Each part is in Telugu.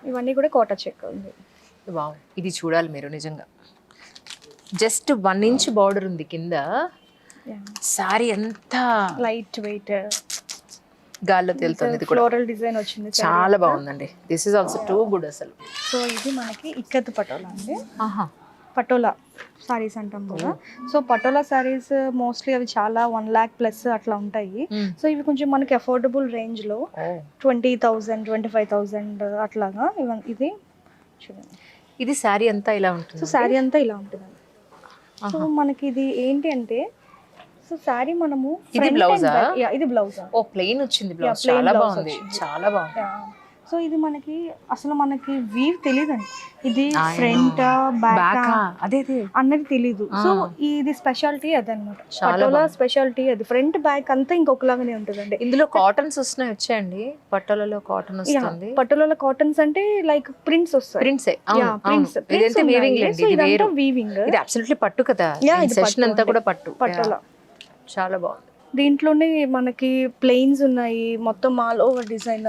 ఇవన్నీ కూడా కోటా చెక్ ఉంది. వావ్, ఇది చూడాలి మీరు నిజంగా. జస్ట్ 1 ఇంచ్ బార్డర్ ఉంది కింద. సారీ ఎంత లైట్ వెయిట్ గాల్లో తేలుతుంది. ఇది కూడా ఫ్లోరల్ డిజైన్ వచ్చింది, చాలా బాగుందండి. This is also too good అసలు. సో ఇది మనకి ఇక్కత్ పటోలా అండి. ఆహా, పటోలా సారీస్ అంటాం కదా. సో పటోలా సారీస్ మోస్ట్లీ అవి చాలా 1 lakh ప్లస్ అట్లా ఉంటాయి. సో ఇవి కొంచెం మనకి అఫోర్డబుల్ రేంజ్ లో 20,000 25,000 అట్లాగా. ఇది చూడండి, ఇది శారీ అంతా ఇలా ఉంటుంది. సో శారీ అంతా ఇలా ఉంటుంది. సో మనకి ఇది ఏంటి అంటే, సో శారీ మనము ఇది బ్లౌజా? ఇది బ్లౌజ్. ఓ ప్లెయిన్ వచ్చింది బ్లౌజ్, చాలా బాగుంది, చాలా బాగుంది. సో ఇది మనకి అసలు మనకి వీవ్ తెలియదండి, ఇది ఫ్రంట్ బ్యాక్ అదే అన్నది తెలీదు. సో ఇది స్పెషాలిటీ అదనమాట, పటోలా స్పెషాలిటీ అది. ఫ్రంట్ బ్యాక్ అంతా ఇంకొకలాగానే ఉంటుందండి. ఇందులో కాటన్స్ వచ్చాయండి, పట్టోలలో కాటన్ వస్తుంది. పటోలా కాటన్స్ అంటే లైక్ ప్రింట్స్ వస్తాయి. ప్రింట్సే, ఇదంతా వీవింగ్ లేండి, ఇది వేరు. వీవింగ్, ఇది అబ్సల్యూట్లీ పట్టు కదా, సెషన్ అంతా కూడా పట్టు. పటోలా చాలా బాగుంది. దీంట్లోనే మనకి ప్లెయిన్స్ ఉన్నాయి, మొత్తం ఆల్ ఓవర్ డిజైన్.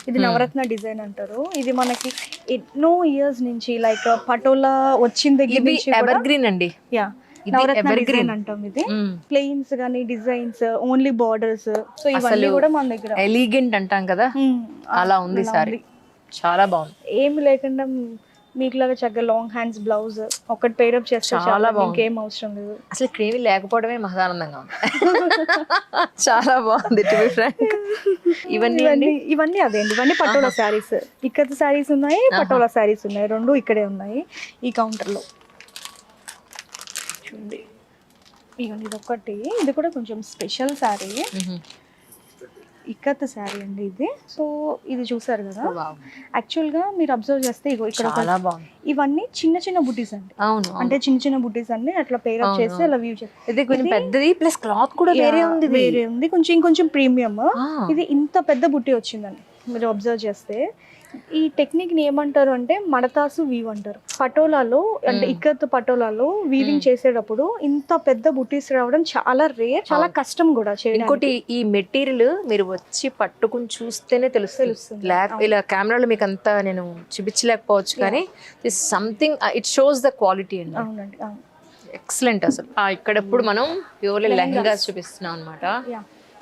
ఇది నవరత్న డిజైన్ అంటారు. ఇది మనకి ఎన్నో ఇయర్స్ నుంచి లైక్ పటోలా వచ్చిన దగ్గర నుంచి ఎవర్ గ్రీన్ అండి. నవరత్న డిజైన్ అంటాం. ఇది ప్లెయిన్స్ గానీ డిజైన్స్, ఓన్లీ బార్డర్స్. సో ఇవన్నీ కూడా మన దగ్గర ఎలిగెంట్ అంటాం కదా, అలా ఉంది సారీ. చాలా బాగుంది, ఏమి లేకుండా మీకులాగా చక్కగా లాంగ్ హ్యాండ్స్ బ్లౌజ్ ఒకటి పేరప్ చేస్తే చాలా బాగుంది, ఇంకేం అవసరం లేదు. అసలు క్రీమీ లేకపోవడమే మహదానందంగా ఉంది. చాలా బాగుంది టు బి ఫ్రాంక్. ఇవన్నీ అదే అండి, ఇవన్నీ పటోలా శారీస్. ఇక్కత శారీస్ ఉన్నాయి, పటోలా శారీస్ ఉన్నాయి, రెండు ఇక్కడే ఉన్నాయి ఈ కౌంటర్ లో. చూడండి, ఇది ఒకటి, ఇది కూడా కొంచెం స్పెషల్ శారీ, ఇక్కత్ శారీ అండి ఇది. సో ఇది చూసారు కదా, యాక్చువల్ గా మీరు అబ్జర్వ్ చేస్తే ఇగో ఇక్కడ ఇవన్నీ చిన్న చిన్న బుటీస్ అండి. అవును, అంటే చిన్న చిన్న బుటీస్ అన్ని అట్లా పేరప్ చేసి అలా వ్యూ చేస్తారు. ఇది కొంచెం పెద్దది, ప్లస్ క్లాత్ కూడా వేరే ఉంది, కొంచెం ఇంకొంచెం ప్రీమియం. ఇది ఇంత పెద్ద బుట్టి వచ్చిందండి మీరు అబ్జర్వ్ చేస్తే. ఈ టెక్నిక్ ని ఏమంటారు అంటే మడతాసు వీవ్ అంటారు. పటోలాలో అంటే ఇక్కత్ పటోలాలో వీవింగ్ చేసేటప్పుడు ఇంత పెద్ద బుటీస్ రావడం చాలా రేర్, చాలా కష్టం కూడా చేయడానికి. ఇంకోటి, ఈ మెటీరియల్ మీరు వచ్చి పట్టుకుని చూస్తేనే తెలుస్తుంది. ఇలా కెమెరాలో మీకు అంతా నేను చూపించలేకపోవచ్చు, కానీ something it shows the quality అండి. అవునండి, ఎక్సలెంట్ అసలు. ఇక్కడ ఇప్పుడు మనం ప్యూర్లీ లెహంగా చూపిస్తున్నాం అనమాట.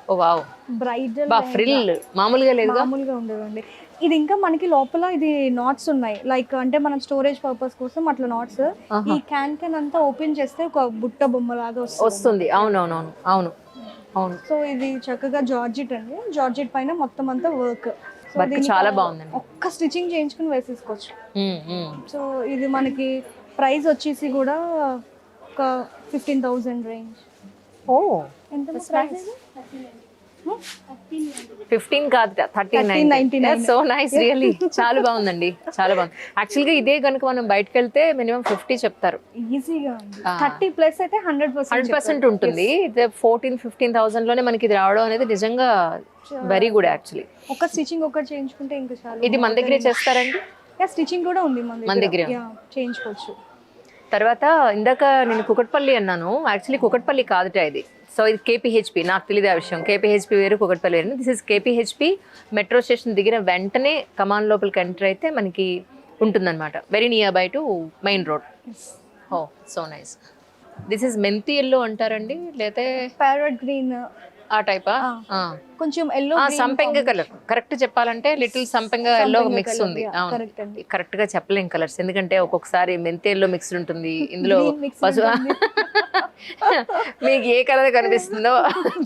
ఓ వావ్, బ్రైడల్ ఫ్రిల్ మామూలుగా లేదు, మామూలుగా ఉండదండి. ఇది ఇంకా మనకి లోపల ఇది నాట్స్ ఉన్నాయి, లైక్ అంటే మనం స్టోరేజ్ పర్పస్ కోసం అట్లా నాట్స్. ఈ క్యాన్ అంతా ఓపెన్ చేస్తే ఒక బుట్ట బొమ్మ లాగా వస్తుంది. అవునవునవును, అవును అవును. సో ఇది చక్కగా జార్జెట్ అండి, జార్జెట్ పైన మొత్తం అంతా వర్క్. చాలా బాగుంది, ఒక్క స్టిచ్చింగ్ చేయించుకుని వేసేసుకోవచ్చు. సో ఇది మనకి ప్రైస్ వచ్చేసి కూడా ఒక 15,000 రేంజ్. ఓ, ఎంత ప్రైస్? 15 కాదు, 1399. సో నైస్, రియల్లీ చాలా బాగుందండి, చాలా బాగుంది. యాక్చువల్గా ఇదే కనుక మనం బయటకు వెళ్తే మినిమం 50 చెప్తారు ఈజీగా. 30+ అయితే 100% ఉంటుంది. 14,000-15,000 లోనే మనకి ఇది రావడం అనేది నిజంగా వెరీ గుడ్ యాక్చువల్లీ. ఒక స్టిచ్చింగ్ ఒకటి చేయించుకుంటే ఇంకా చాలా. ఇది మన దగ్గరే చేస్తారండి? స్టిచ్చింగ్ కూడా ఉంది మన దగ్గర, చేయించుకోవచ్చు. తర్వాత ఇందాక నేను కుకట్పల్లి అన్నాను, యాక్చువల్లీ కుకట్పల్లి కాదుట ఇది. సో ఇది కేపీహెచ్పి, నాకు తెలియదు ఆ విషయం. కేపీహెచ్పి వేరు, కుకట్పల్లి వేరు. This is KPHB. Metro station దిగిన వెంటనే కమాన్ లోపలికి ఎంటర్ అయితే మనకి ఉంటుందన్నమాట, very near by to main road. Oh, so nice. This is మెంతి ఎల్లో అంటారండి, లేతే ప్యారెట్ గ్రీన్ ఆ టైపా? కొంచెం ఎల్లో, సంపెంగ కలర్. కరెక్ట్ చెప్పాలంటే లిటిల్ సంపెంగ ఎల్లో మిక్స్ ఉంది. అవును, కరెక్ట్ గా చెప్పలేం కలర్స్, ఎందుకంటే ఒక్కొక్కసారి మెంతి ఎల్లో మిక్స్ ఉంటుంది, ఇందులో పసుపు. మీకు ఏ కలర్ కనిపిస్తుందో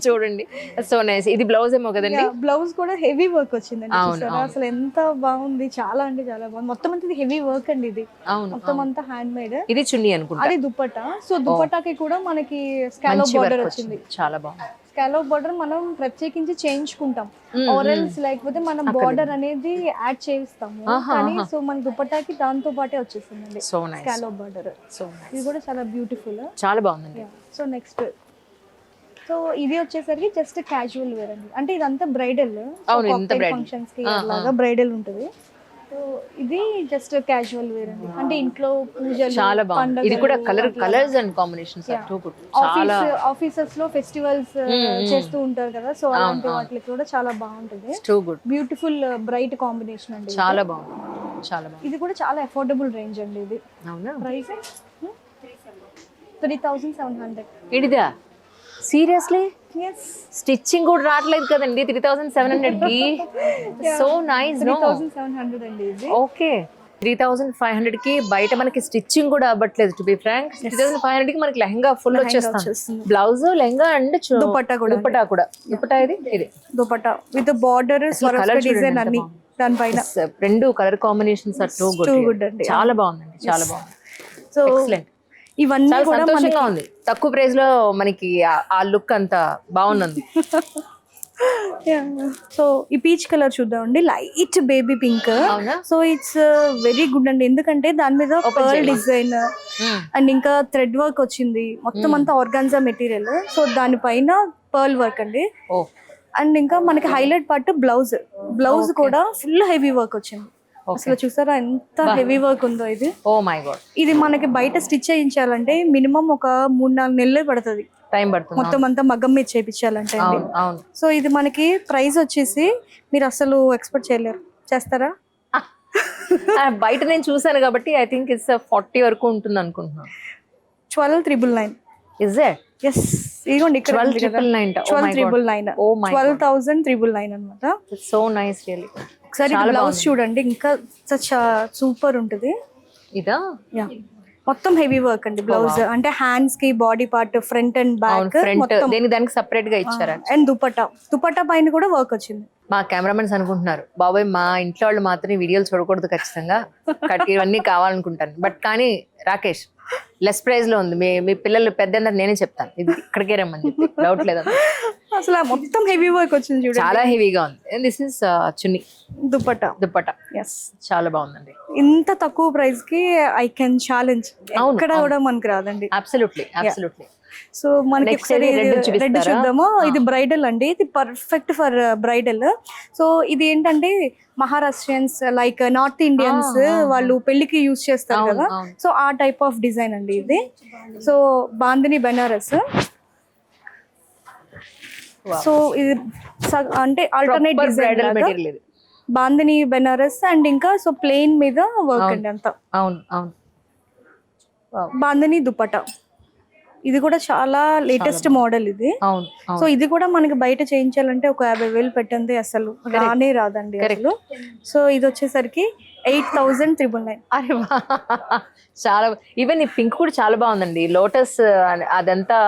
చూడండి. So nice. ఇది బ్లౌజ్ ఏమో కదండి? బ్లౌజ్ కూడా హెవీ వర్క్ వచ్చిందండి. అసలు ఎంత బాగుంది, చాలా అంటే చాలా బాగుంది. మొత్తం అంతా హెవీ వర్క్ అండి ఇది. అవును, మొత్తం అంతా హ్యాండ్ మేడ్. ఇది చున్నీ అనుకుంటా, అది దుపట్టా. సో దుపట్టాకి కూడా మనకి స్కాలోప్ బార్డర్ వచ్చింది, చాలా బాగుంది. స్కాలోప్ బార్డర్ మనం ప్రత్యేకించి చేయించుకుంటాం, ఆరెల్స్ లేకపోతే మనం బార్డర్ అనేది యాడ్ చేయిస్తాము. కానీ సో మన దుపట్టాకి దాంతో పాటే వచ్చేసిందండి స్కాలోప్ బార్డర్. ఇది కూడా చాలా బ్యూటిఫుల్, చాలా బాగుంది. సో నెక్స్ట్, సో ఇది వచ్చేసరికి జస్ట్ క్యాజువల్ వేర్ అండి. అంటే ఇదంతా బ్రైడల్, ఫంక్షన్స్ కి అలాగా బ్రైడల్ ఉంటుంది. సో ఇది జస్ట్ క్యాజువల్ వేర్ అండి, అంటే ఇంట్లో పూజలు, చాలా బాగుంది. ఇది కూడా కలర్స్ అండ్ కాంబినేషన్స్ చాలా. ఆఫీసెస్ లో ఫెస్టివల్స్ చేస్తూ ఉంటారు కదా, సో అలాంటి వాటికి కూడా చాలా బాగుంటుంది. బ్యూటిఫుల్ బ్రైట్ కాంబినేషన్ అండి, చాలా బాగుంది. చాలా బాగుంది. ఇది కూడా చాలా అఫోర్డబుల్ రేంజ్ అండి. ఇది అవునా? ప్రైస్ 3700. ఇడిదా సీరియస్లీ? ఎస్, స్టిచ్చింగ్ కూడా రావట్లేదు కదండి 3700 కి. So nice. 3700 అండి ఇది. ఓకే, 3500 కి బయట మనకి స్టిచ్చింగ్ కూడా అవ్వట్లేదు. టు బి ఫ్రాంక్, 3500 కి మనకి లెహంగా ఫుల్ వచ్చేస్తుంది. బ్లౌజ్, లెహంగా అండ్ దుపట్టా కూడా. దుపట్టా ఇది dupatta with border, Swarovski design అన్ని దానిపైన. రెండు colour combinations are too good అండి. చాలా బాగుందండి, చాలా బాగుంది. So excellent. ఇవన్నీ చాలా కూడా సంతోషంగా ఉంది. తక్కువ ప్రైస్ లో మనకి ఆ లుక్ అంతా బాగుంది. సో ఈ పీచ్ కలర్ చూద్దామండి, లైట్ బేబీ పింక్. అవునా? సో ఇట్స్ వెరీ గుడ్ అండి, ఎందుకంటే దాని మీద పర్ల్ డిజైన్ అండ్ ఇంకా థ్రెడ్ వర్క్ వచ్చింది. మొత్తం అంతా ఆర్గాన్జా మెటీరియల్. సో దానిపైన పర్ల్ వర్క్ అండి. ఓ, అండ్ ఇంకా మనకి హైలైట్ పార్ట్ బ్లౌజ్ కూడా ఫుల్ హెవీ వర్క్ వచ్చింది. అసలు చూసారా ఎంత హెవీ వర్క్ ఉందో ఇది. Oh my God. ఇది మనకి బయట స్టిచ్ చేయించాలంటే మినిమం ఒక 3-4 నెలలే పడుతుంది, టైం పడుతుంది మొత్తం అంతా మగ్గం మీద చేయించాలంటే. అవును. సో ఇది మనకి ప్రైస్ వచ్చేసి మీరు అసలు ఎక్స్పెక్ట్ చేయలేరు. చేస్తారా? బయట నేను చూసాను కాబట్టి ఐ థింక్ ఇట్స్ 40 వరకు ఉంటుంది అనుకుంటున్నాను. 12,999. Is it? ఎస్, ఇదిగోండి ఇక్కడ 12,999. 12,999. Oh my God. 12,999 అనమాట. So nice really. ఒకసారి బ్లౌజ్ చూడండి, ఇంకా సూపర్ ఉంటుంది. ఇదా? యా, మొత్తం హెవీ వర్క్ అండి బ్లౌజ్. అంటే హ్యాండ్స్ కి, body part, front and back మొత్తం. దానికి సెపరేట్ గా ఇచ్చారా? అండ్ దుపట్టా పైన కూడా వర్క్ వచ్చింది. మా కెమెరామెన్స్ అనుకుంటున్నారు, బాబాయ్ మా ఇంట్లో వాళ్ళు మాత్రం వీడియోలు చూడకూడదు, ఖచ్చితంగా ఇవన్నీ కావాలనుకుంటాను. బట్ కానీ రాకేష్, లెస్ ప్రైస్ లో ఉంది. మీ పిల్లలు పెద్ద నేనే చెప్తాను, ఇది ఇక్కడికే రమ్మని చెప్పి. డౌట్ లేదా? అసలు మొత్తం హెవీ వర్క్ వచ్చింది చూడండి, చాలా హెవీగా ఉంది. This is chunni, dupatta. Yes, చాలా బాగుందండి. ఇంత తక్కువ ప్రైస్ కి ఐ కెన్ ఛాలెంజ్, ఎక్కడ కూడా మనకి రాదండి. అబ్సల్యూట్లీ. సో మనకి ఒకసారి రెడ్ చూద్దాము. ఇది బ్రైడల్ అండి, ఇది పర్ఫెక్ట్ ఫర్ బ్రైడల్. సో ఇది ఏంటంటే మహారాష్ట్రియన్స్ లైక్ నార్త్ ఇండియన్స్ వాళ్ళు పెళ్లికి యూజ్ చేస్తారు కదా, సో ఆ టైప్ ఆఫ్ డిజైన్ అండి ఇది. సో బాందిని బెనారస్. సో ఇది అంటే alternate design, bandhani Banaras and ఇంకా సో ప్లెయిన్ మీద వర్క్ అండి అంతా. అవును. బాందిని దుపట్టా, ఇది కూడా చాలా లేటెస్ట్ మోడల్ ఇది. సో ఇది కూడా మనకి బయట చేయించాలంటే ఒక 50,000 పెట్టండి, అసలు రానే రాదండి అసలు. సో ఇది వచ్చేసరికి 8,399. అరే చాలా. ఈవెన్ ఈ పింక్ కూడా చాలా బాగుందండి, లోటస్ అదంతా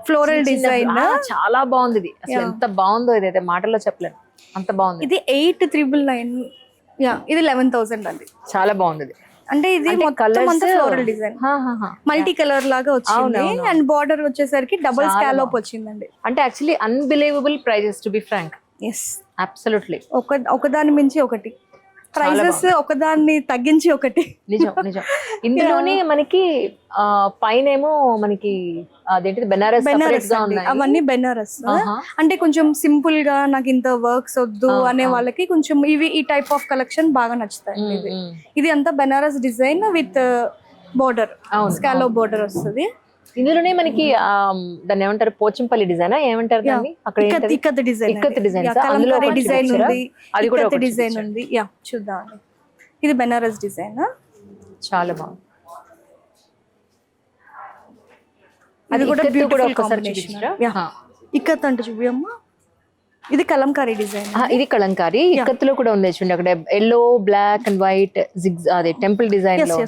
ఫ్లోరల్ డిజైన్ చాలా బాగుంది. ఇది అసలు ఎంత బాగుందో ఇదైతే మాటల్లో చెప్పలేను, అంత బాగుంది. ఇది 8,999. ఇది 11,000 అండి. చాలా బాగుంది ఇది. అంటే ఇది మొత్తం అంతా ఫ్లోరల్ డిజైన్, మల్టీ కలర్ లాగా వచ్చింది. అండ్ బార్డర్ వచ్చేసరికి డబుల్ స్కాలోప్ వచ్చిందండి. అంటే actually unbelievable prices, to be frank. Yes, absolutely. ఒకదాని మించి ఒకటి ప్రైజెస్, ఒకదాన్ని తగ్గించి ఒకటి. నిజం. ఇందులోనే మనకి పైనేమో మనకి అదేంటి బెనారస్ అవన్నీ బెనారస్. అంటే కొంచెం సింపుల్ గా నాకు ఇంత వర్క్స్ వద్దు అనే వాళ్ళకి కొంచెం ఈ టైప్ ఆఫ్ కలెక్షన్ బాగా నచ్చుతాయి. ఇది అంతా Banaras design with border, scallop border వస్తుంది. ఇందులోనే మనకి దాన్ని ఏమంటారు, పోచంపల్లి డిజైన్ ఏమంటారు దాన్ని? అక్కడ ఇక్కత్ డిజైన్ ఉంది. యా, చూద్దాం. ఇది బెనారస్ డిజైన్, చాలా బాగుంది. అది కూడా బ్యూటిఫుల్ కాంబినేషన్. ఇక్కత్ అంటే చూపియమ్మా. ఇది కలంకారీ డిజైన్. ఇది కలంకారీ. ఇక్కత్తులో కూడా ఉంది చూడండి, అక్కడ ఎల్లో, బ్లాక్ అండ్ వైట్ అదే టెంపుల్ డిజైన్ లో.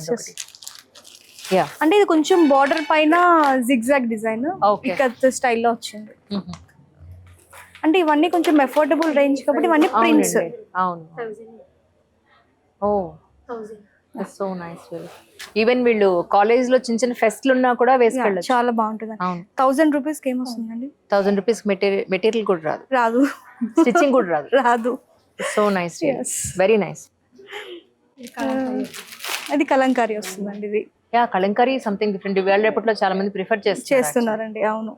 అంటే ఇది కొంచెం బార్డర్ పైన జిగ్జాగ్ డిజైన్ ఇక్కత్ స్టైల్లో వచ్చింది. అంటే ఇవన్నీ కొంచెం అఫోర్డబుల్ రేంజ్ కాబట్టి ఇవన్నీ ప్రింట్స్. అవును. ఓ, సో నైస్. ఈవెన్ వీళ్ళు కాలేజ్ లో చిన్న ఫెస్ట్లు ఉన్నా కూడా వేసుకెళ్ళచ్చు, చాలా బాగుంటుంది. 1,000 రూపీస్ కి ఏమొస్తుందండి? 1,000 రూపీస్ మెటీరియల్ కూడా రాదు, స్టిచ్చింగ్ కూడా రాదు. So nice, very nice. అది కలంకారీ వస్తుందండి. ఇది కలంకారీ సంథింగ్ డిఫరెంట్. వేళ రేపట్లో చాలా మంది ప్రిఫర్ చేస్తున్నారండి. అవును.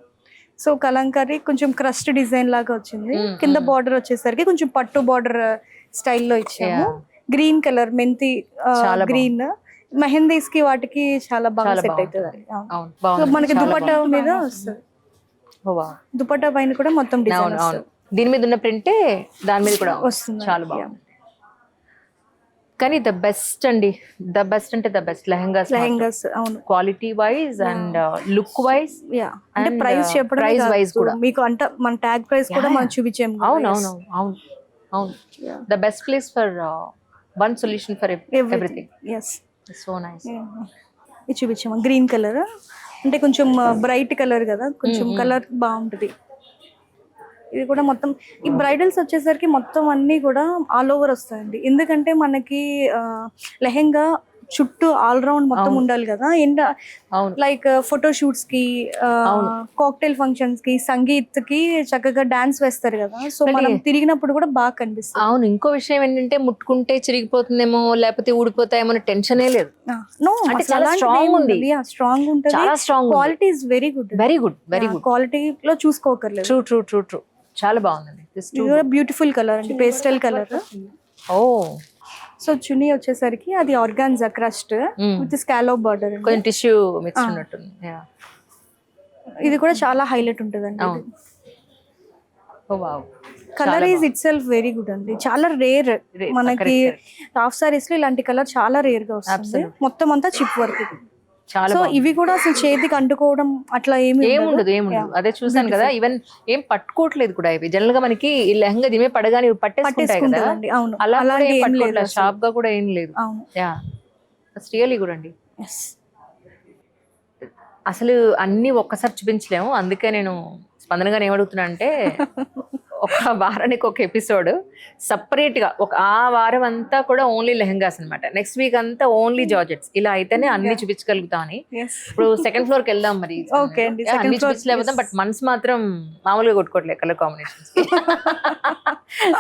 సో కలంకారీ కొంచెం క్రస్ట్ డిజైన్ లాగా వచ్చింది. కింద బార్డర్ వచ్చేసరికి కొంచెం పట్టు బార్డర్ స్టైల్లో ఇచ్చాము. గ్రీన్ కలర్, మెంతి గ్రీన్, మెహందీస్ కి వాటికి చాలా బాగా సెట్ అవుతుంది. మనకి దుపట్టా మీద వస్తుంది. దుపట్టా పైన కూడా మొత్తం డిజైన్, దీని మీద ఉన్న ప్రింటే దాని మీద కూడా వస్తుంది. చాలా బాగుంది. కానీ ద బెస్ట్ అండి, ద బెస్ట్ అంటే ద బెస్ట్ లెహంగాస్ లెహంగాస్ అవును. Quality wise and look wise yeah అంటే ప్రైస్ చెప్పడం ప్రైస్ వైజ్ కూడా మీకు అంట మన ట్యాగ్ ప్రైస్ కూడా మనం చూపించాము. అవును అవును అవును అవును. The best place for one solution for everything. Yes so nice. ఇది చూపించాము గ్రీన్ కలర్, అంటే కొంచెం బ్రైట్ కలర్ కదా, కొంచెం కలర్ బాగుంటుంది. ఇది కూడా మొత్తం ఈ బ్రైడల్స్ వచ్చేసరికి మొత్తం అన్నీ కూడా ఆల్ ఓవర్ వస్తాయండి, ఎందుకంటే మనకి లెహెంగా చుట్టూ ఆల్ రౌండ్ మొత్తం ఉండాలి కదా. లైక్ ఫోటో షూట్స్ కి, కాక్టైల్ ఫంక్షన్స్ కి, సంగీత్ కి చక్కగా డాన్స్ వేస్తారు కదా, సో మనం తిరిగినప్పుడు కూడా బాగా కనిపిస్తుంది. అవును. ఇంకో విషయం ఏంటంటే ముట్టుకుంటే చిరిగిపోతుందేమో లేకపోతే ఊడిపోతాయేమో టెన్షనే లేదు. చాలా స్ట్రాంగ్ ఉంది, స్ట్రాంగ్ ఉంటుంది, చాలా strong. Quality is very good, very good, very good. క్వాలిటీలో చూసుకోకర్లేదు. True true true true. చాలా బాగుందండి. బ్యూటిఫుల్ కలర్ అండి, పేస్టల్ కలర్. ఓ సో చున్నీ వచ్చేసరికి అది organza crust with scallop border, కొంచెం టిష్యూ మిక్స్ ఉన్నట్టుంది. ఇది కూడా చాలా హైలైట్ ఉంటుందండి. Oh wow. Colour is it self very good అండి, చాలా రేర్ మనకి హాఫ్ సారీస్ లో ఇలాంటి కలర్ చాలా రేర్ గా వస్తుంది. మొత్తం అంతా చిప్ వర్క్ ఇది. సో ఇవి కూడా అసలు చేతికి అంటుకోవడం అట్లా ఏముండదు. అదే చూసాను కదా, ఈవెన్ ఏం పట్టుకోవట్లేదు కూడా. ఇవి జనరల్ గా మనకి ఈ లెహంగా దిమే పడగానే పట్టేసుకుంటాయి కదా, అలా షార్ప్ గా కూడా ఏం లేదు. యా రియల్లీ గుడ్ అండి. అసలు అన్ని ఒక్కసారి చూపించలేము, అందుకే నేను స్పందన గారు ఏమడుగుతున్నా అంటే ఒక వారానికి ఒక ఎపిసోడ్ సపరేట్ గా ఆ వారం అంతా కూడా ఓన్లీ లెహంగాస్ అన్నమాట, నెక్స్ట్ వీక్ అంతా ఓన్లీ జార్జెట్స్, ఇలా అయితేనే అన్ని చూపించగలుగుతాం అని. ఇప్పుడు సెకండ్ ఫ్లోర్ కి వెళ్దాం మరి. అన్ని చూపించలేకపోతాం, బట్ మనసు మాత్రం మామూలుగా కొట్టుకోవట్లేదు కలర్ కాంబినేషన్స్.